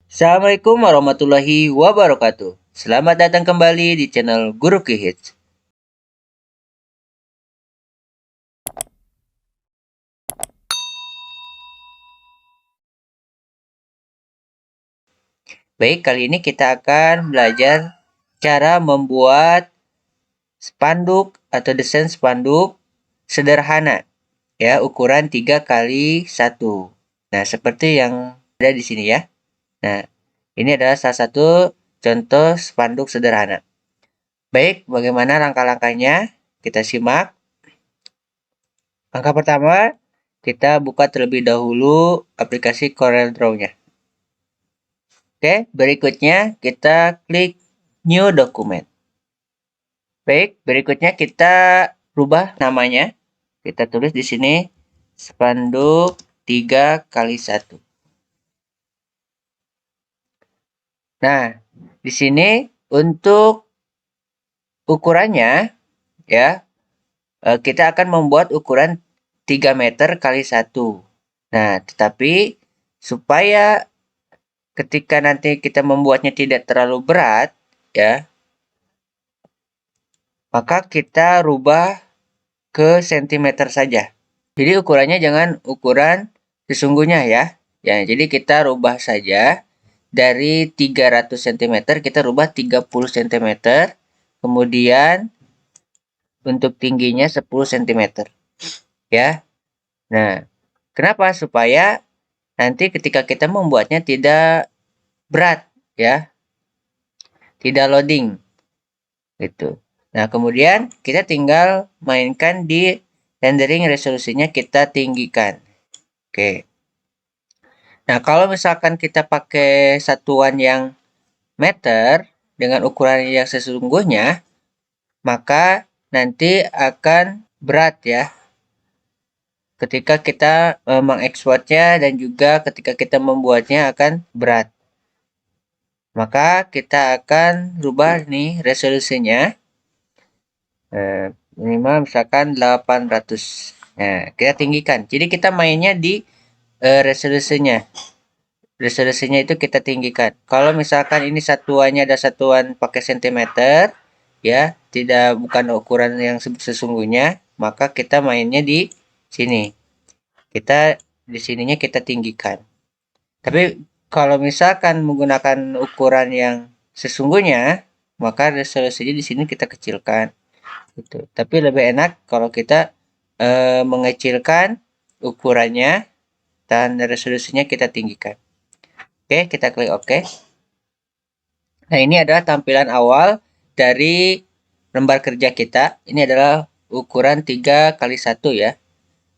Assalamualaikum warahmatullahi wabarakatuh. Selamat datang kembali di channel Guru Kihits. Baik, kali ini kita akan belajar cara membuat spanduk atau desain spanduk sederhana ya, ukuran 3 kali 1. Nah, seperti yang ada di sini ya. Nah, ini adalah salah satu contoh spanduk sederhana. Baik, bagaimana langkah-langkahnya? Kita simak. Langkah pertama, kita buka terlebih dahulu aplikasi CorelDRAW-nya. Oke, berikutnya kita klik New Document. Baik, berikutnya kita rubah namanya. Kita tulis di sini spanduk 3 kali 1. Nah, di sini untuk ukurannya ya, kita akan membuat ukuran 3 meter kali 1. Nah, tetapi supaya ketika nanti kita membuatnya tidak terlalu berat, ya, maka kita rubah ke sentimeter saja. Jadi ukurannya jangan ukuran sesungguhnya ya. Ya, jadi kita rubah saja dari 300 cm kita rubah 30 cm. Kemudian untuk tingginya 10 cm. Ya. Nah, kenapa? Supaya nanti ketika kita membuatnya tidak berat ya, tidak loading gitu. Nah, kemudian kita tinggal mainkan di rendering resolusinya kita tinggikan. Oke. Nah, kalau misalkan kita pakai satuan yang meter dengan ukuran yang sesungguhnya, maka nanti akan berat ya ketika kita mengekspornya dan juga ketika kita membuatnya akan berat. Maka kita akan rubah nih resolusinya. Minimal misalkan 800. Nah, kita tinggikan. Jadi kita mainnya di resolusinya. Resolusinya itu kita tinggikan. Kalau misalkan ini satuannya ada satuan pakai sentimeter, ya, tidak bukan ukuran yang sesungguhnya, maka kita mainnya di sini. Kita di sininya kita tinggikan. Tapi kalau misalkan menggunakan ukuran yang sesungguhnya, maka resolusinya di sini kita kecilkan. Gitu. Tapi lebih enak kalau kita mengecilkan ukurannya dan resolusinya kita tinggikan. Oke, kita klik OK. Nah, ini adalah tampilan awal dari lembar kerja kita. Ini adalah ukuran 3 kali 1 ya,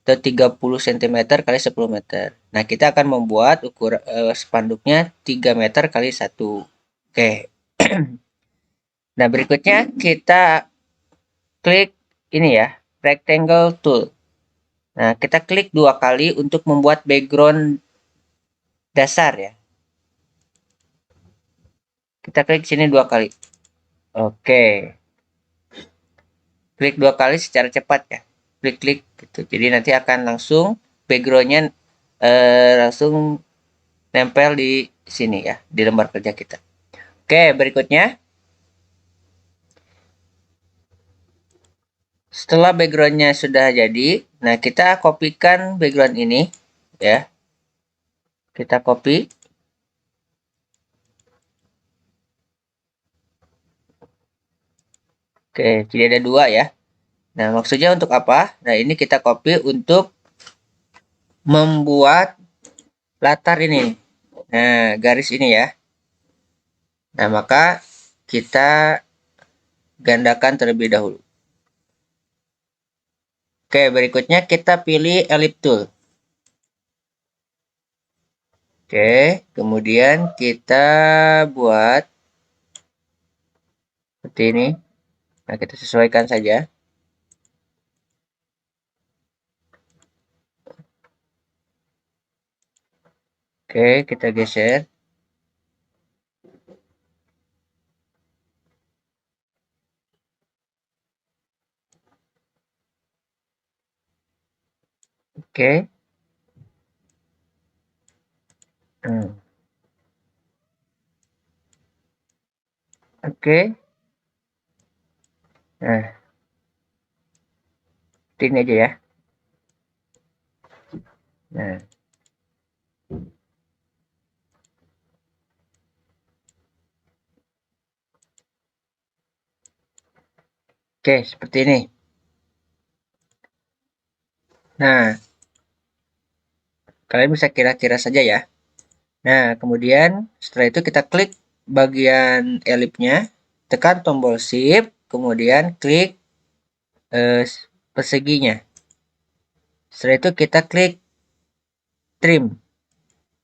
atau 30 cm kali 10 meter. Nah, kita akan membuat ukuran spanduknya 3 meter kali 1. Oke. Nah, berikutnya kita klik ini ya, rectangle tool. Nah, kita klik 2 kali untuk membuat background dasar ya. Kita klik sini 2 kali. Oke. Klik 2 kali secara cepat ya. Klik-klik gitu. Jadi nanti akan langsung backgroundnya langsung nempel di sini ya, di lembar kerja kita. Oke, berikutnya. Setelah backgroundnya sudah jadi, nah kita kopikan background ini ya. Kita copy. Oke, jadi ada 2 ya. Nah, maksudnya untuk apa? Nah, ini kita copy untuk membuat latar ini. Nah, garis ini ya. Nah, maka kita gandakan terlebih dahulu. Oke, berikutnya kita pilih Ellipse Tool. Oke, kemudian kita buat seperti ini. Nah, kita sesuaikan saja. Oke, kita geser. Oke. Oke. Nah, ini aja ya. Nah, oke, seperti ini. Nah, kalian bisa kira-kira saja ya. Nah, kemudian setelah itu kita klik bagian elipnya, tekan tombol shift, kemudian klik perseginya. Setelah itu kita klik trim.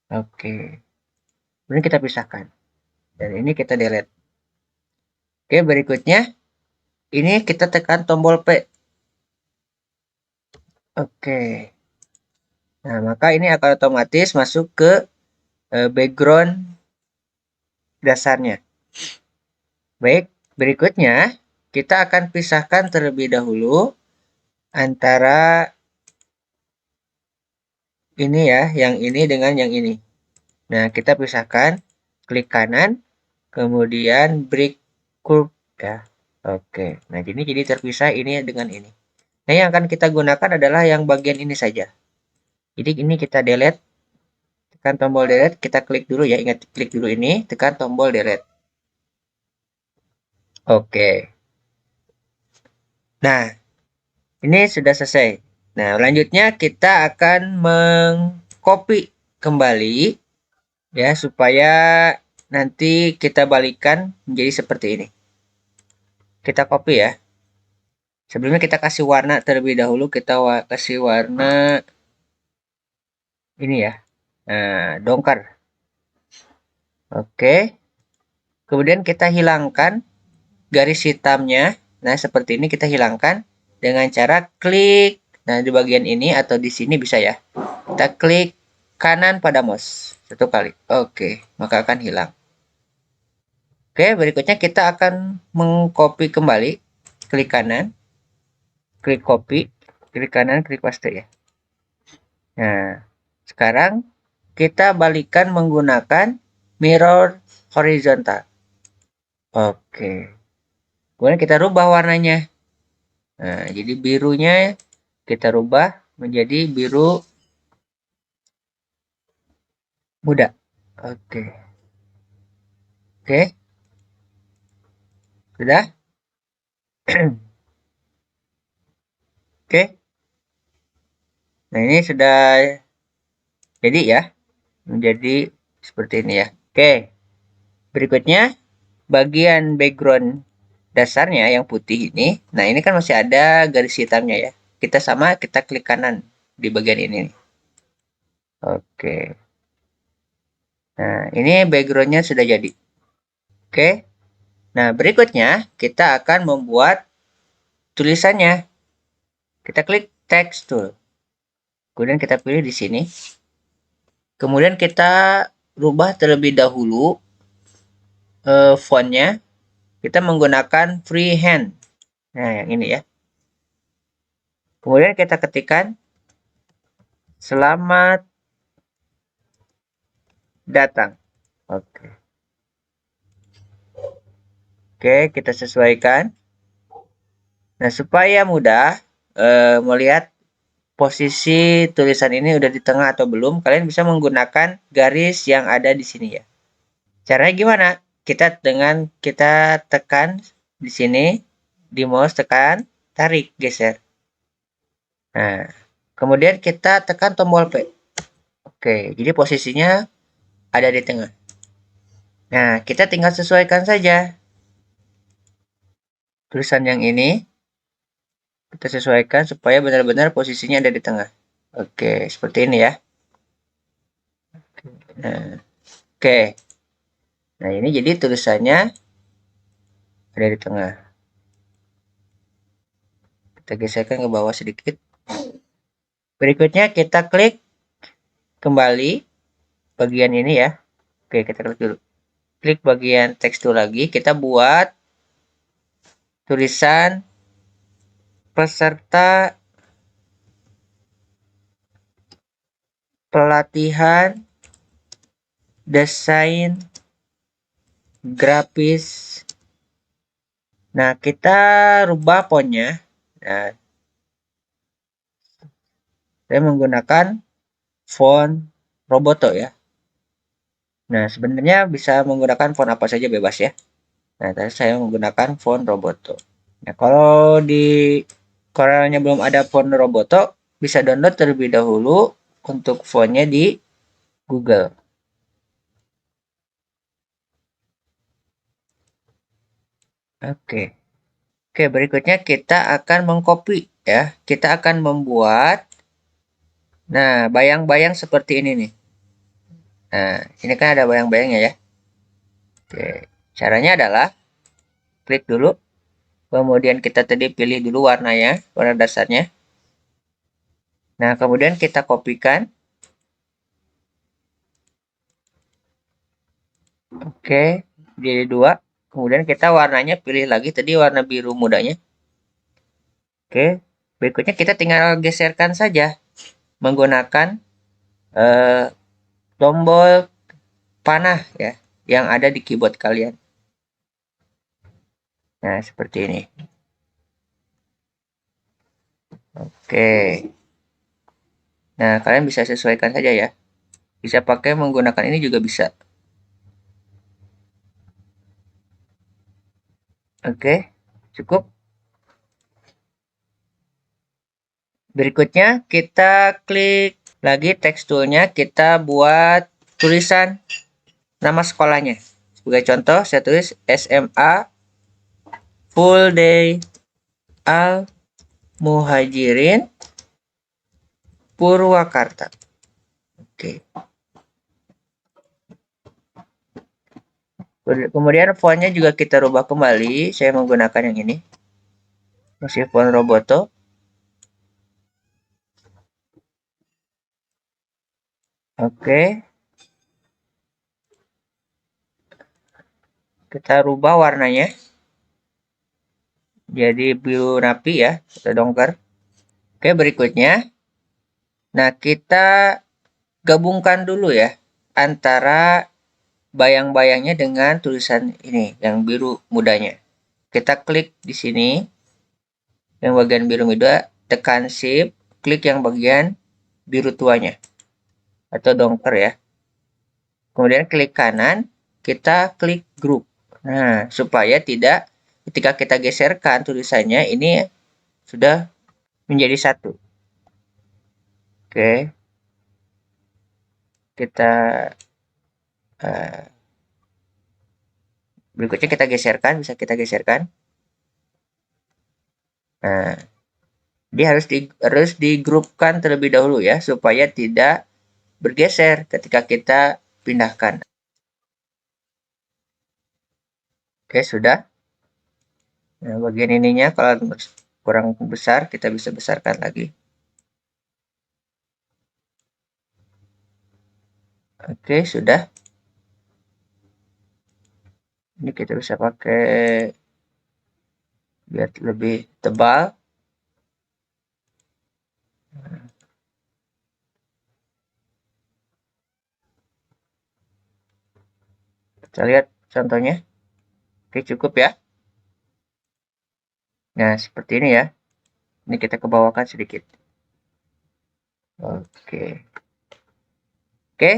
Oke. Kemudian kita pisahkan. Dan ini kita delete. Oke, berikutnya ini kita tekan tombol P. Oke. Nah, maka ini akan otomatis masuk ke background dasarnya. Baik, berikutnya kita akan pisahkan terlebih dahulu antara ini ya, yang ini dengan yang ini. Nah, kita pisahkan, klik kanan, kemudian break curve ya. Oke. Nah, jadi terpisah ini dengan ini. Nah, yang akan kita gunakan adalah yang bagian ini saja. Jadi ini kita delete, tekan tombol delete, kita klik dulu ya, ingat klik dulu ini, tekan tombol delete. Oke. Nah, ini sudah selesai. Nah, selanjutnya kita akan mengcopy kembali ya supaya nanti kita balikan menjadi seperti ini. Kita copy ya. Sebelumnya kita kasih warna terlebih dahulu, kita kasih warna ini ya. Nah, dongker. Oke. Kemudian kita hilangkan garis hitamnya. Nah, seperti ini kita hilangkan dengan cara klik. Nah, di bagian ini atau di sini bisa ya. Kita klik kanan pada mouse satu kali. Oke, maka akan hilang. Oke, berikutnya kita akan mengcopy kembali. Klik kanan, klik copy, klik kanan, klik paste ya. Nah, sekarang kita balikan menggunakan mirror horizontal. Oke. Kemudian kita rubah warnanya. Nah, jadi birunya kita rubah menjadi biru muda. Oke. Oke. Sudah? Oke. Nah, ini sudah jadi ya. Menjadi seperti ini ya. Oke. Berikutnya bagian background dasarnya yang putih ini. Nah, ini kan masih ada garis hitamnya ya. Kita klik kanan di bagian ini. Oke. Nah, ini backgroundnya sudah jadi. Oke. Nah, berikutnya kita akan membuat tulisannya. Kita klik text tool. Kemudian kita pilih di sini. Kemudian kita rubah terlebih dahulu fontnya. Kita menggunakan freehand. Nah, yang ini ya. Kemudian kita ketikkan selamat datang. Oke. Oke, kita sesuaikan. Nah, supaya mudah melihat posisi tulisan ini udah di tengah atau belum, kalian bisa menggunakan garis yang ada di sini ya. Caranya gimana? Kita tekan di sini, di mouse tekan, tarik, geser. Nah, kemudian kita tekan tombol P. Oke, jadi posisinya ada di tengah. Nah, kita tinggal sesuaikan saja. Tulisan yang ini kita sesuaikan supaya benar-benar posisinya ada di tengah. Oke, seperti ini ya. Nah, oke. Nah, ini jadi tulisannya ada di tengah. Kita geserkan ke bawah sedikit. Berikutnya kita klik kembali bagian ini ya. Oke, kita klik dulu. Klik bagian tekstur lagi. Kita buat tulisan peserta pelatihan desain grafis Nah, kita rubah fontnya. Nah, saya menggunakan font Roboto ya. Nah, sebenarnya bisa menggunakan font apa saja bebas ya. Nah, tadi saya menggunakan font Roboto. Nah, kalau di Corelnya belum ada font Roboto, bisa download terlebih dahulu untuk fontnya di Google. Oke. Oke, berikutnya kita akan mengcopy ya. Kita akan membuat, nah, bayang-bayang seperti ini nih. Nah, ini kan ada bayang-bayangnya ya. Oke, caranya adalah klik dulu, kemudian kita tadi pilih dulu warnanya, warna dasarnya. Nah, kemudian kita kopikan. Oke, jadi dua. Kemudian kita warnanya pilih lagi tadi warna biru mudanya. Oke, berikutnya kita tinggal geserkan saja menggunakan eh, tombol panah ya yang ada di keyboard kalian. Nah, seperti ini. Oke. Nah, kalian bisa sesuaikan saja ya. Bisa pakai menggunakan ini juga bisa. Oke, cukup. Berikutnya kita klik lagi teksturnya, kita buat tulisan nama sekolahnya. Sebagai contoh, saya tulis SMA Full Day Al Muhajirin Purwakarta. Oke. Kemudian fontnya juga kita rubah kembali. Saya menggunakan yang ini. Masih font Roboto. Oke. Kita rubah warnanya. Jadi biru napi ya. Atau dongker. Oke, berikutnya. Nah, kita gabungkan dulu ya. Antara bayang-bayangnya dengan tulisan ini. Yang biru mudanya. Kita klik di sini. Yang bagian biru muda. Tekan shift. Klik yang bagian biru tuanya. Atau dongker ya. Kemudian klik kanan, kita klik group. Nah, supaya tidak ketika kita geserkan tulisannya ini sudah menjadi satu. Oke, kita uh, berikutnya kita geserkan, bisa kita geserkan. Nah, dia harus digrupkan terlebih dahulu ya supaya tidak bergeser ketika kita pindahkan. Oke, sudah. Nah, bagian ininya kalau kurang besar kita bisa besarkan lagi. Oke, sudah. Ini kita bisa pakai biar lebih tebal. Kita lihat contohnya. Oke, cukup ya. Nah, seperti ini ya. Ini kita kebawakan sedikit. Oke. Oke,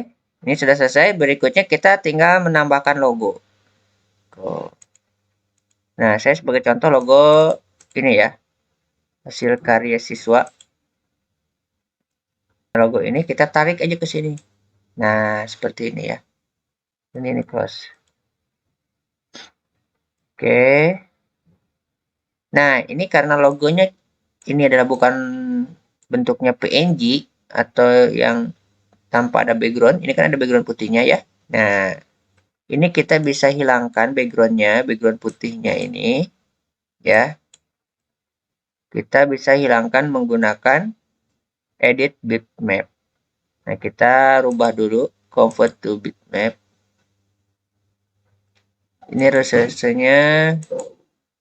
ini sudah selesai. Berikutnya kita tinggal menambahkan logo. Nah, saya sebagai contoh logo ini ya. Hasil karya siswa. Logo ini kita tarik aja ke sini. Nah, seperti ini ya. Ini close. Oke. Nah, ini karena logonya ini adalah bukan bentuknya PNG atau yang tanpa ada background. Ini kan ada background putihnya ya. Nah, ini kita bisa hilangkan backgroundnya, background putihnya ini ya. Kita bisa hilangkan menggunakan edit bitmap. Nah, kita rubah dulu convert to bitmap. Ini resolusinya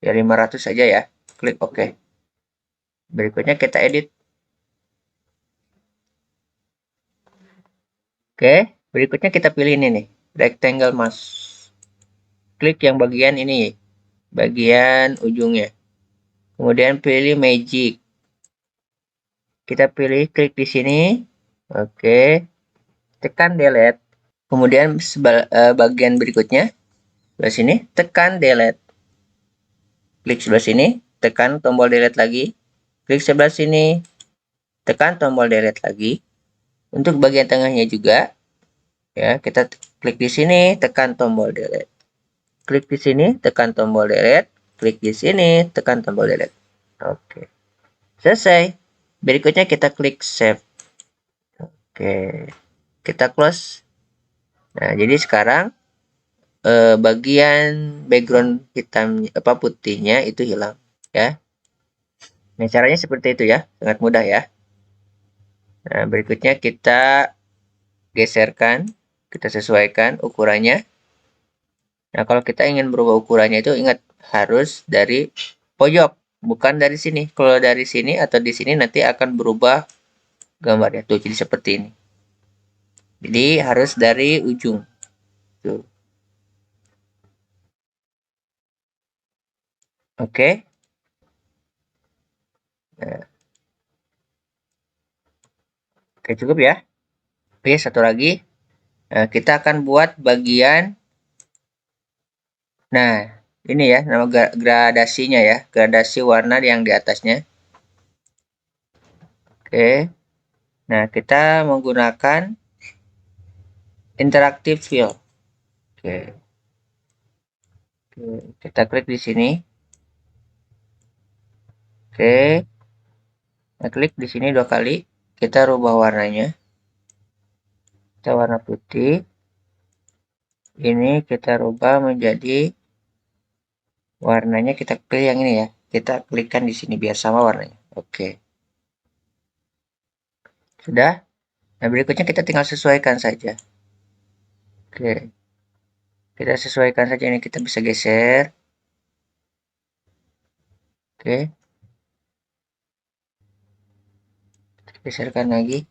ya 500 saja ya. Klik OK. Berikutnya kita edit. Oke, berikutnya kita pilih ini nih, rectangle mask. Klik yang bagian ini. bagian ujungnya. Kemudian pilih magic. Kita pilih klik di sini. Oke. Tekan delete. Kemudian bagian berikutnya sebelah sini tekan delete. Klik sebelah sini, tekan tombol delete lagi. Klik sebelah sini, tekan tombol delete lagi. Untuk bagian tengahnya juga ya, kita klik di sini, tekan tombol delete. Klik di sini, tekan tombol delete. Klik di sini, tekan tombol delete. Oke. Selesai. Berikutnya kita klik save. Oke. Kita close. Nah, jadi sekarang bagian background hitam putihnya itu hilang ya. Nah, caranya seperti itu ya, sangat mudah ya. Nah, berikutnya kita geserkan, kita sesuaikan ukurannya. Nah, kalau kita ingin berubah ukurannya itu ingat harus dari pojok, bukan dari sini. Kalau dari sini atau di sini nanti akan berubah gambarnya. Tuh, jadi seperti ini. Jadi harus dari ujung. Tuh. Oke. Nah, oke, cukup ya. Oke, satu lagi. Nah, kita akan buat bagian. Nah, ini ya nama gradasinya ya, gradasi warna yang di atasnya. Oke. Nah, kita menggunakan interactive fill. Oke. Oke, kita klik di sini. Oke. Nah, klik di sini 2 kali. Kita rubah warnanya. Kita warna putih. Ini kita rubah menjadi warnanya, kita pilih yang ini ya. Kita klikkan di sini biar sama warnanya. Oke. Sudah. Nah, berikutnya kita tinggal sesuaikan saja. Oke. Kita sesuaikan saja ini, kita bisa geser. Oke. Geserkan lagi.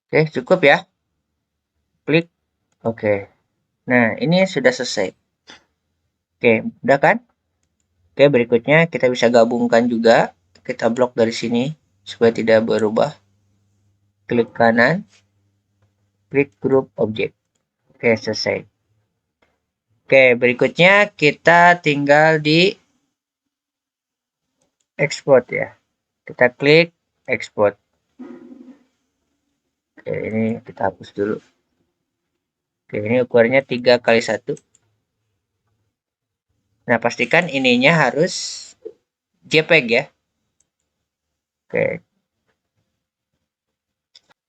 Oke, cukup ya. Klik. Oke. Nah, ini sudah selesai. Oke, udah kan? Oke, berikutnya kita bisa gabungkan juga. Kita blok dari sini supaya tidak berubah. Klik kanan. Klik group object. Oke, selesai. Oke, berikutnya kita tinggal di export ya. Kita klik export. Oke, ini kita hapus dulu. Oke, ini ukurannya 3x1. Nah, pastikan ininya harus JPEG ya. Oke.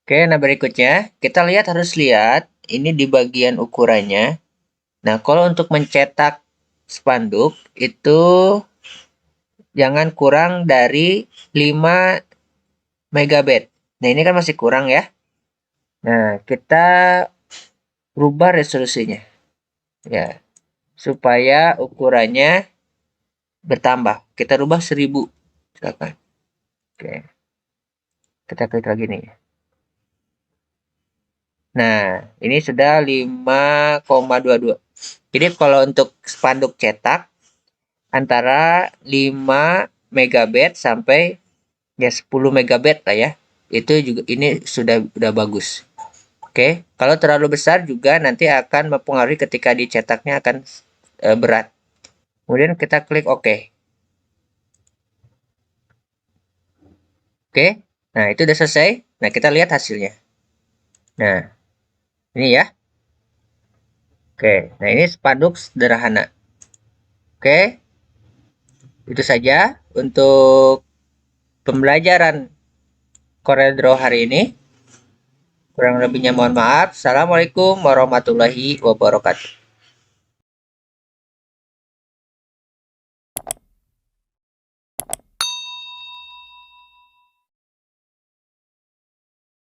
Oke, nah berikutnya kita harus lihat ini di bagian ukurannya. Nah, kalau untuk mencetak spanduk itu jangan kurang dari 5 megabyte. Nah, ini kan masih kurang ya. Nah, kita rubah resolusinya ya supaya ukurannya bertambah. Kita rubah 1000 silakan. Oke. Kita klik lagi nih. Nah, ini sudah 5,22. Jadi kalau untuk spanduk cetak antara 5 megabyte sampai ya 10 megabyte lah ya. Itu juga ini sudah bagus. Oke, kalau terlalu besar juga nanti akan mempengaruhi ketika dicetaknya akan berat. Kemudian kita klik OK. Oke, nah itu udah selesai. Nah, kita lihat hasilnya. Nah, ini ya. Oke, nah ini spanduk sederhana. Oke, itu saja untuk pembelajaran CorelDRAW hari ini. Kurang lebihnya mohon maaf. Assalamualaikum warahmatullahi wabarakatuh.